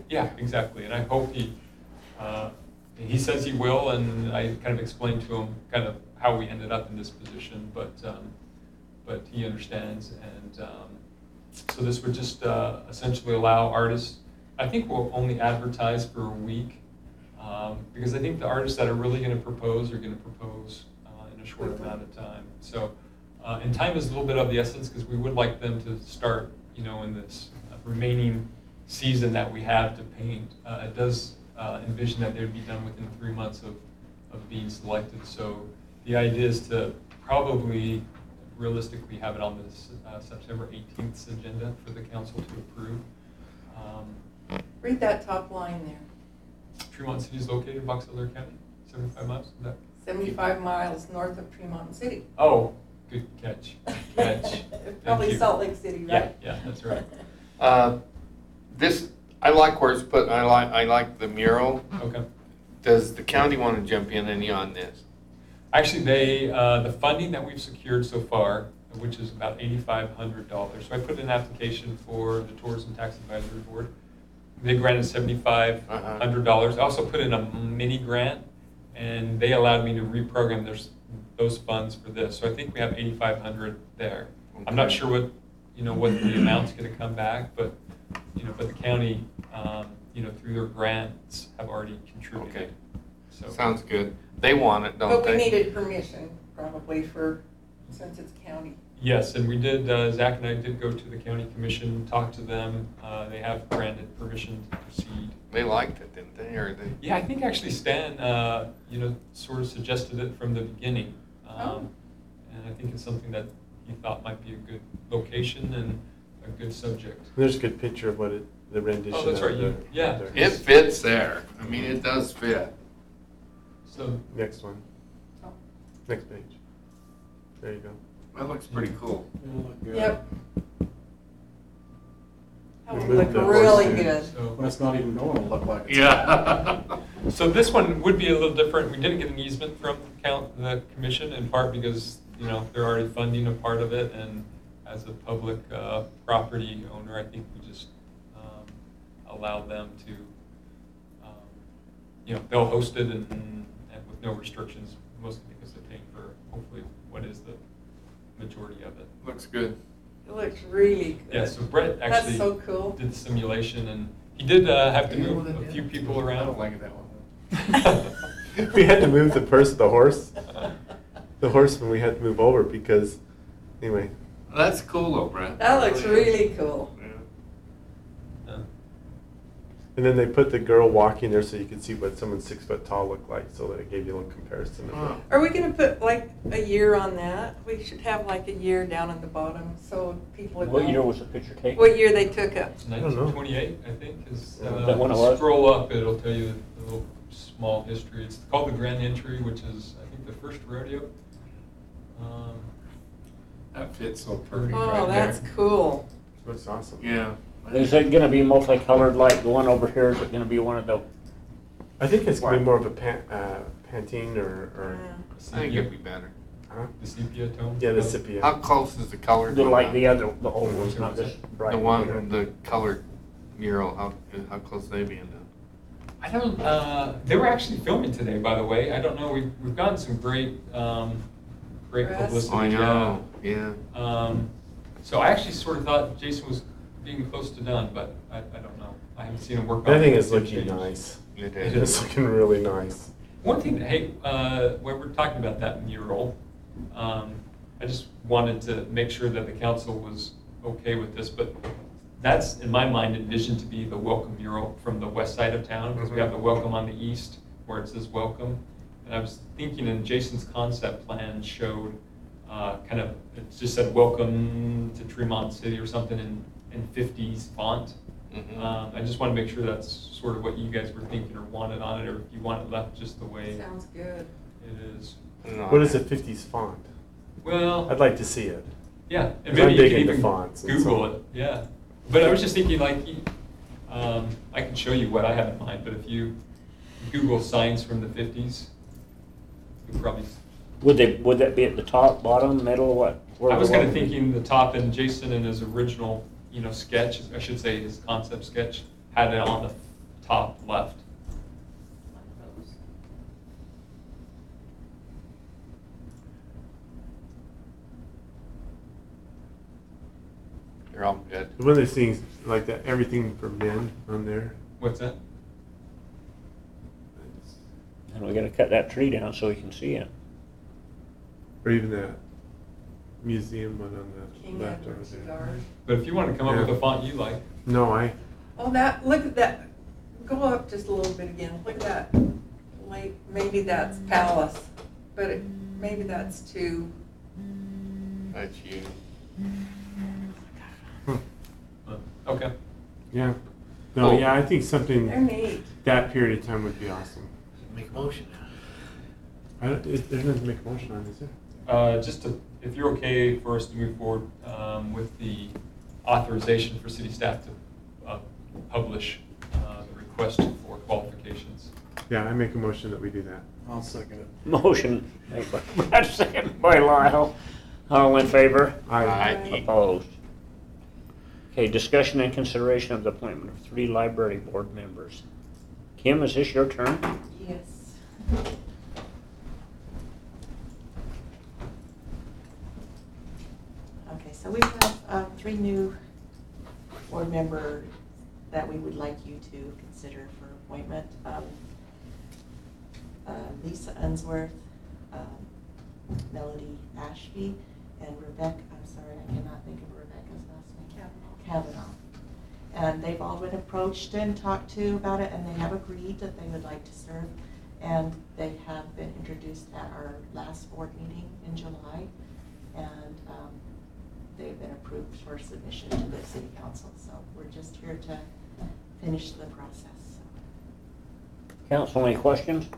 Yeah, exactly. And I hope he says he will, and I kind of explained to him kind of how we ended up in this position, but he understands. And so this would just essentially allow artists, I think we'll only advertise for a week, because I think the artists that are really going to propose are going to propose in a short amount of time. So, and time is a little bit of the essence, because we would like them to start, in this remaining season that we have to paint. It does envision that they would be done within 3 months of being selected. So the idea is to probably realistically have it on this September 18th agenda for the council to approve. Read that top line there. Tremont City is located in Box Elder County, 75 miles. Is that? 75 miles north of Tremonton City. Oh, good catch. Good catch. Thank Probably you. Salt Lake City, right? Yeah, that's right. This, I like where it's put, I like the mural. Okay. Does the county want to jump in any on this? Actually, the funding that we've secured so far, which is about $8,500. So I put in an application for the Tourism Tax Advisory Board. They granted $7,500. I also put in a mini grant, and they allowed me to reprogram those funds for this. So I think we have $8,500 there. Okay. I'm not sure what the amount's going to come back, but the county, through their grants, have already contributed. Okay. So sounds good. They want it, don't But they? we needed permission, probably, since it's county. Yes, and we did, Zach and I did go to the county commission, talk to them. They have granted permission to proceed. They liked it, didn't they? Or they? Yeah, I think actually Stan, sort of suggested it from the beginning. And I think it's something that he thought might be a good location and a good subject. There's a good picture of the rendition. Oh, that's right. Yeah. It fits there. I mean, it does fit. So Next one. Oh. Next page. There you go. That looks pretty cool. Yep. That would Remove look the really horse good. When it's not even going, it'll look like it's. Yeah. So this one would be a little different. We didn't get an easement from the commission, in part because they're already funding a part of it, and as a public property owner, I think we just allow them to, they'll host it and with no restrictions, mostly because they're paying for hopefully what is the majority of it. Looks good. It looks really good. Yeah, so Brett That's actually so cool. did the simulation, and he did have to move a few people I around. don't like it that one. We had to move the horse. The horseman we had to move over because, anyway. That's cool though, Brent. That looks really cool. Yeah. And then they put the girl walking there so you could see what someone 6 foot tall looked like, so that it gave you a little comparison. Of it. Are we gonna put like a year on that? We should have like a year down at the bottom so people would know. What year was the picture taken? What year they took it. It's I don't know. 1928, I think, is that when it was? scroll up, it'll tell you a little small history. It's called the Grand Entry, which is, I think, the first rodeo. That fits so perfect Oh, right that's there. cool. Looks awesome. Yeah. Is it gonna be multicolored like the one over here? Is it gonna be one of the, I think it's going to be more of a Pantene or I think it'd be better. huh? The sepia tone. Yeah, the sepia. How close is the color? the to like that? the other, the old ones, not this bright? The one, the colored mural, how close they being done? I don't, they were actually filming today, by the way. I don't know, we've gotten some great Press. publicity. I know, yeah. So I actually sort of thought Jason was being close to done, but I don't know. I haven't seen him work on it. I think it's They've looking changed. nice. It It is. It's looking really nice. One thing, hey, when we're talking about that mural, I just wanted to make sure that the council was okay with this, but that's, in my mind, envisioned to be the welcome mural from the west side of town, because we have the welcome on the east, where it says welcome. And I was thinking, in Jason's concept plan showed kind of, it just said welcome to Tremont City or something in 50s font. I just want to make sure that's sort of what you guys were thinking or wanted on it, or if you want it left just the way Sounds good. it is. What is a 50s font? Well, I'd like to see it. yeah, and 'Cause I'm maybe you big can into even fonts and Google so- it. Yeah, but I was just thinking, like, I can show you what I have in mind, but if you Google signs from the 50s, you probably. Would that be at the top, bottom, middle, what? Where I was the kind of welcome- thinking the top, and Jason in his original, sketch, I should say his concept sketch, had it on the top left. You're all good. One of those things like that, everything for men on there. What's that? And we gotta cut that tree down so we can see it. Or even that museum one on the King left Edward over there. cigars. But if you want to come up with a font you like, No, Oh, look at that. Go up just a little bit again. Look at that. Like, maybe that's Palace, but maybe that's too. That's you. okay. yeah. No, Oh. yeah, I think something They're neat. that period of time would be awesome. Make a motion. There's nothing to make a motion on, is there? Just to, if you're okay for us to move forward with the authorization for city staff to publish the request for qualifications. Yeah, I make a motion that we do that. I'll second it. Motion made by Brad, second by Lyle. All in favor? Aye. Opposed? Okay, discussion and consideration of the appointment of 3 library board members. Kim, is this your turn? Yes. Okay, so we have 3 new board members that we would like you to consider for appointment. Lisa Unsworth, Melody Ashby, and Rebecca, I'm sorry, I cannot think of Rebecca's last name. Kavanaugh. And they've all been approached and talked to about it, and they have agreed that they would like to serve. And they have been introduced at our last board meeting in July, and they've been approved for submission to the city council. So we're just here to finish the process. Council, any questions?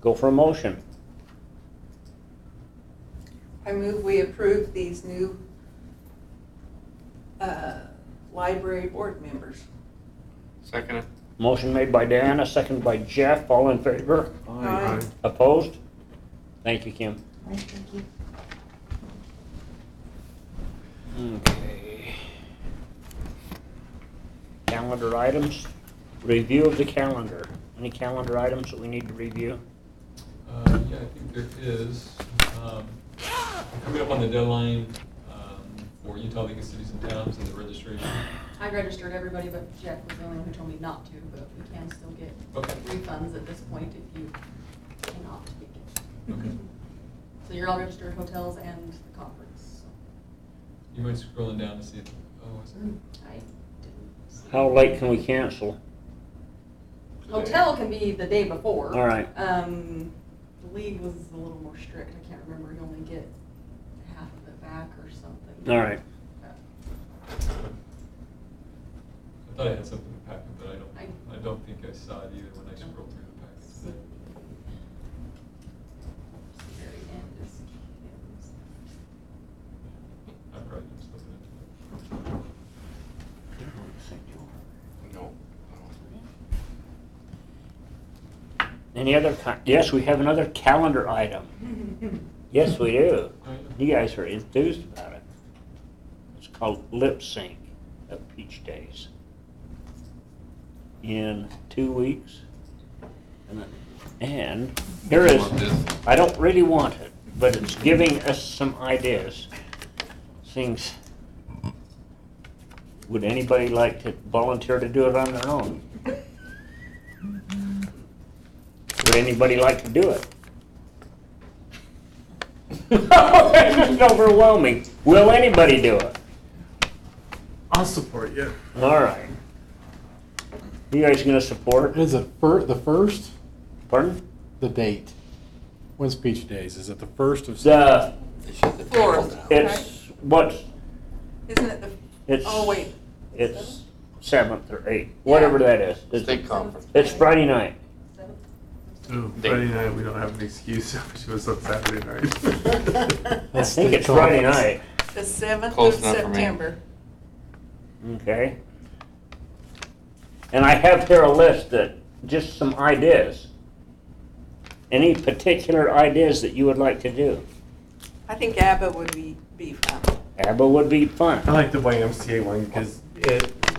Go for a motion. I move we approve these new library board members. Second it. Motion made by Diana, second by Jeff. All in favor? Aye. Opposed? Thank you, Kim. All right, thank you. Okay. Calendar items. Review of the calendar. Any calendar items that we need to review? Yeah, I think there is. Coming up on the deadline for Utah League of Cities and Towns and the registration. I registered everybody, but Jeff was the only one who told me not to, but we can still get Okay. refunds at this point if you cannot take it. Okay. So you're all registered, hotels and the conference. You mind scrolling down to see if, oh, is there? I didn't see. How late can we cancel? Hotel can be the day before. All right. The league was a little more strict. I can't remember. You only get half of it back or something. All right. I thought I had something in the packet, but I don't think I saw it either when I scrolled through the packet today. The very end is Kim's. I probably just looking into it. No. Any other, yes, we have another calendar item. Yes, we do. Oh, yeah. You guys are enthused about it. It's called Lip Sync of Peach Days. In 2 weeks. And here is, I don't really want it, but it's giving us some ideas. Things, would anybody like to volunteer to do it on their own? Would anybody like to do it? This is overwhelming. Will anybody do it? I'll support you. All right. You guys gonna support? Is it the first? Pardon? The date. When's Peach Days? Is it the first of? The, Fourth. it's, what's, Isn't it the, it's, oh, wait. it's 7th or 8th, whatever that is. State conference. It's Friday night. Ooh, Friday night, we don't have an excuse. She was on Saturday night. I think it's Friday night. The 7th Close of enough for me. September. Okay. And I have here a list that, just some ideas. Any particular ideas that you would like to do? I think ABBA would be fun. ABBA would be fun. I like the YMCA one because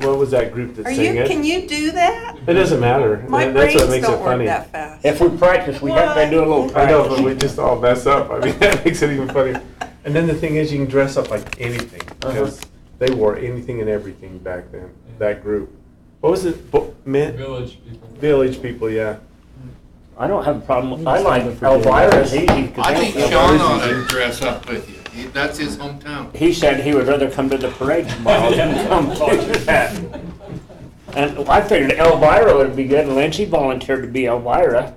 what was that group that Are sang you, it? can you do that? It doesn't matter. My That's what brains makes it don't work funny. that fast. If we practice, we have to do a little I know, but practice. we just all mess up. I mean, that makes it even funnier. And then the thing is, you can dress up like anything because they wore anything and everything back then. That group. What was it? Village people. Village people, yeah. I don't have a problem. I like Elvira's easy. 'cause I think Elvira's Sean ought easy. to dress up with you. That's his hometown. He said he would rather come to the parade tomorrow than come to that. And I figured Elvira would be good, and Lindsay volunteered to be Elvira.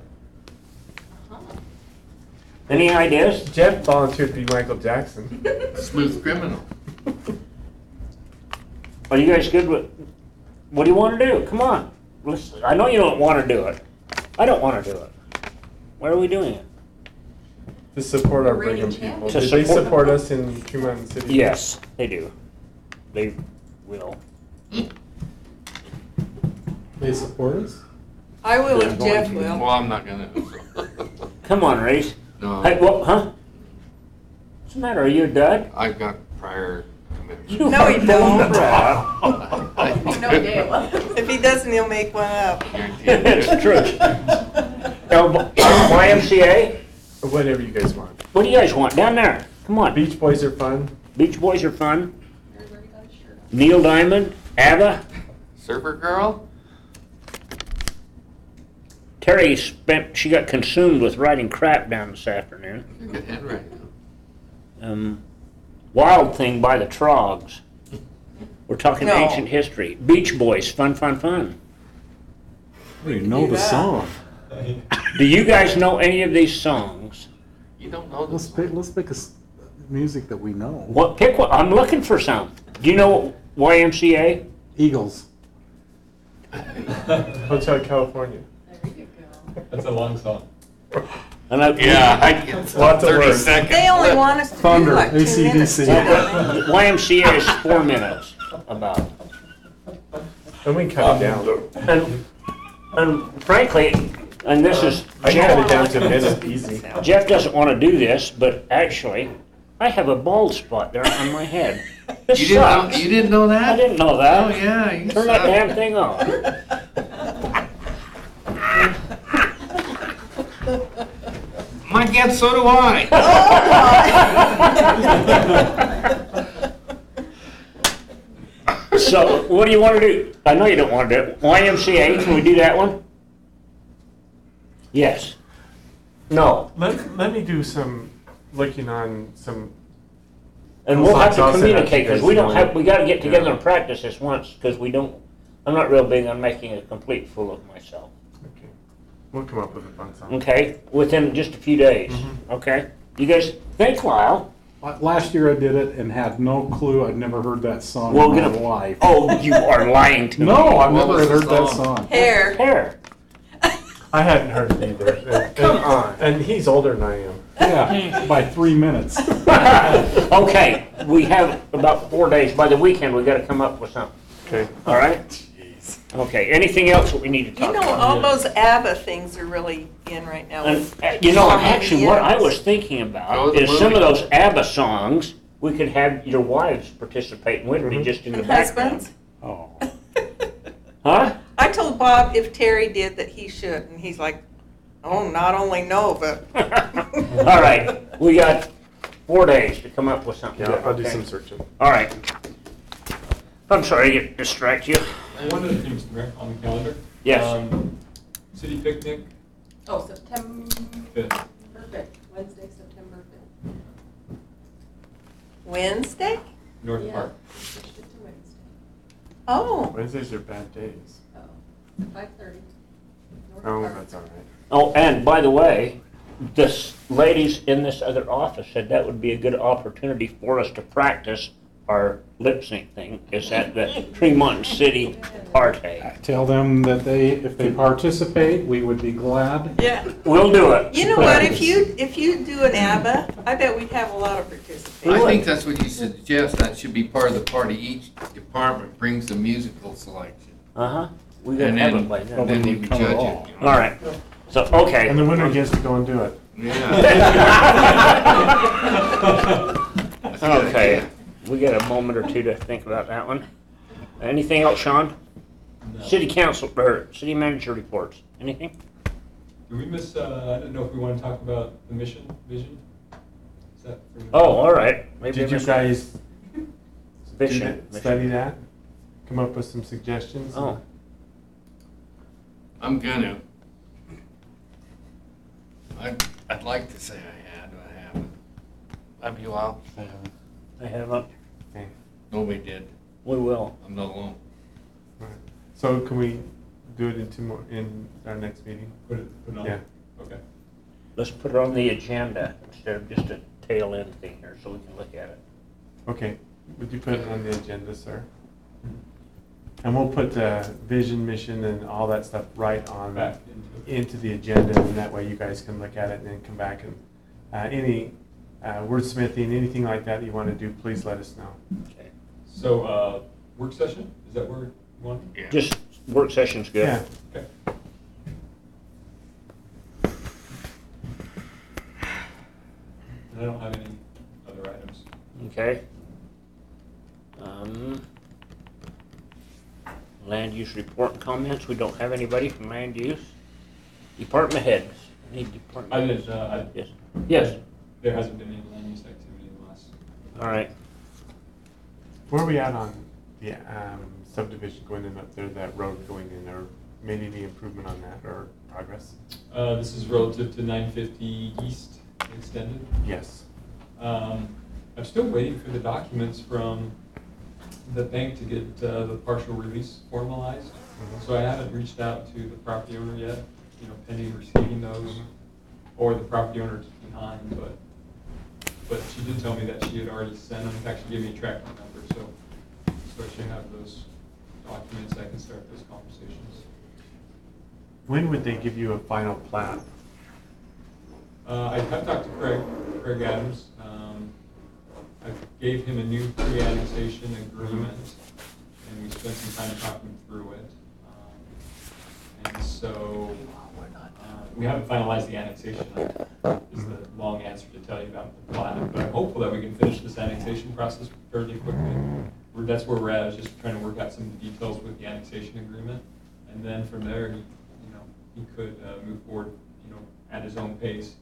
Any ideas? Jeff volunteered to be Michael Jackson. Smooth criminal. Are you guys good with, what do you want to do? Come on. I know you don't want to do it. I don't want to do it. Why are we doing it? To support our We're reading Brigham people. To Did they support- support us in Tremonton City? Yes, they do. They will. They support us? I will if Jeff will. Well, I'm not gonna. Come on, Reese. No, Hey, what, huh? What's the matter? Are you a dud? I've got prior commitments. You No, he are don't. bad. No, Dale. If he doesn't, he'll make one up. It's true. YMCA? Or whatever you guys want. What do you guys want? Down there. Come on. Beach Boys are fun. Beach Boys are fun. Everybody got a shirt on. Neil Diamond, ABBA. Surfer girl? Terry she got consumed with writing crap down this afternoon. You're good handwriting. Wild Thing by the Trogs. We're talking No. ancient history. Beach Boys, fun, fun, fun. I don't even know the song. Do you guys know any of these songs? You don't know Let's this. pick music that we know. What? Pick one. I'm looking for some. Do you know YMCA? Eagles. Hotel California. There you go. That's a long song. And I, Yeah, I get Lots of 30 words. seconds. They only want us to do Thunder, like 2 AC/DC. minutes. don't they? YMCA is 4 minutes about. And we can cut it down. And frankly, and this is I can cut it Jeff. down to a minute easy. Jeff doesn't want to do this, but actually, I have a bald spot there on my head. This You didn't know, sucks. you didn't know that? I didn't know Oh, that. yeah. You Turn that suck. damn thing off. My guess, so do I. So, what do you want to do? I know you don't want to do it. YMCA, can we do that one? Yes. No. Let me do some looking on some. And we'll have to I'll send that to communicate, you because guys we don't tomorrow. have, we gotta get together Yeah. and practice this once, because we don't, I'm not real big on making a complete fool of myself. Okay. We'll come up with a fun song. Okay? Within just a few days. Okay? You guys think, Lyle? Last year I did it and had no clue. I'd never heard that song We'll in get my a- life. Oh, you are lying to me. No, I've What never was the heard that song? song. Hair. Hair. I hadn't heard it either. Come on. And he's older than I am. Yeah, by 3 minutes. Okay, we have about 4 days. By the weekend, we gotta come up with something. Okay. All right? Okay, anything else that we need to You talk know, about? all those ABBA things are really in right now. And, with you know, song actually, what I ideas. was thinking Go about to the is some movie. of those ABBA songs, we could have your wives participate in, wouldn't be just in the And background. husbands? Oh. Huh? I told Bob if Terry did that he should, and he's like, oh, not only no, but. All right, we got 4 days to come up with something. Yeah, good, I'll do okay? some searching. All right. I'm sorry to distract you. One of the things, Rick, on the calendar. Yes. City picnic, Oh, September 5th. 5th, Wednesday, September 5th. Wednesday? North Yeah. Park. Switched it to Wednesday. Oh, Wednesdays are bad days. 5:30. Oh, that's all right. Oh, and by the way, this ladies in this other office said that would be a good opportunity for us to practice our lip sync thing. Is at the Tremonton City party. Tell them that if they participate, we would be glad. yeah. We'll do it. You know what, if you do an ABBA, I bet we'd have a lot of participation. I think that's what you suggest, that should be part of the party. Each department brings the musical selection. Uh-huh. We gotta And have then, it by and then. then you can judge it. you know. All right. So, okay. And the winner gets to go and do it. Yeah. That's a good Okay. idea. We got a moment or two to think about that one. Anything else, Sean? No. City council, or city manager reports. Anything? Did we miss, I don't know if we want to talk about the mission, vision? Is that? Oh, all right. Maybe Did you I guys missed do vision. that, study that? Come up with some suggestions? Oh, I'm gonna. I'd like to say I had, but I haven't. Have you all? I haven't. Okay. Nobody did. We will. I'm not alone. All right. So can we do it in our next meeting? Put it on? Yeah. Okay. Let's put it on the agenda instead of just a tail end thing here so we can look at it. Okay. Would you put it on the agenda, sir? And we'll put the vision, mission, and all that stuff right on Back into the agenda, and that way you guys can look at it and then come back and any wordsmithing, anything like that you want to do, please let us know. Okay. So, work session, is that where you want? Yeah. Just work session's good. Yeah. Okay. And I don't have any other items. Okay. Land use report and comments. We don't have anybody from land use. Department heads. Any department I heads? did, Yes. Yes. there hasn't been any land use activity in the last. All right. Where are we at on the subdivision going in up there, that road going in, or made any improvement on that, or progress? This is relative to 950 East extended. Yes. I'm still waiting for the documents from the bank to get the partial release formalized. So I haven't reached out to the property owner yet, pending receiving those, or the property owner's behind, but she did tell me that she had already sent them. In fact, she gave me a tracking number, so I should have those documents. I can start those conversations. When would they give you a final plat? I've talked to Craig Adams. I gave him a new pre-annexation agreement, and we spent some time talking through it. And so, we haven't finalized the annexation, is the long answer to tell you about the plat. But I'm hopeful that we can finish this annexation process fairly quickly. That's where we're at, is just trying to work out some of the details with the annexation agreement. And then from there, he could move forward, at his own pace.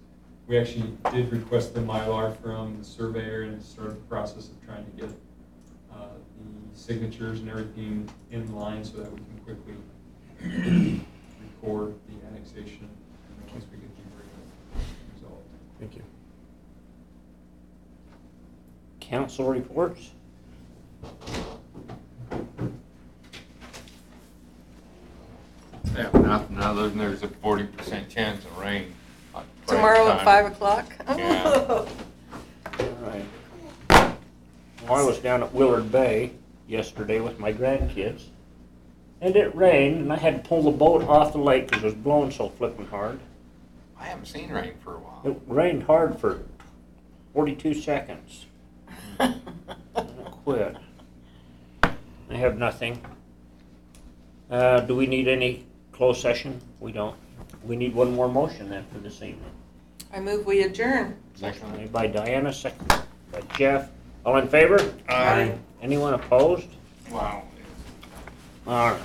We actually did request the Mylar from the surveyor and started the process of trying to get the signatures and everything in line so that we can quickly record the annexation once we get the agreement resolved. Thank you. Council reports. Yeah, nothing other than there's a 40% chance of rain. Tomorrow at 5 o'clock? Yeah. All right. Well, I was down at Willard Bay yesterday with my grandkids, and it rained, and I had to pull the boat off the lake because it was blowing so flipping hard. I haven't seen rain for a while. It rained hard for 42 seconds. And it quit. I have nothing. Do we need any closed session? We don't. We need one more motion then for this evening. I move we adjourn. Motion made by Diana, second by Jeff. All in favor? Aye. Anyone opposed? Wow. All right.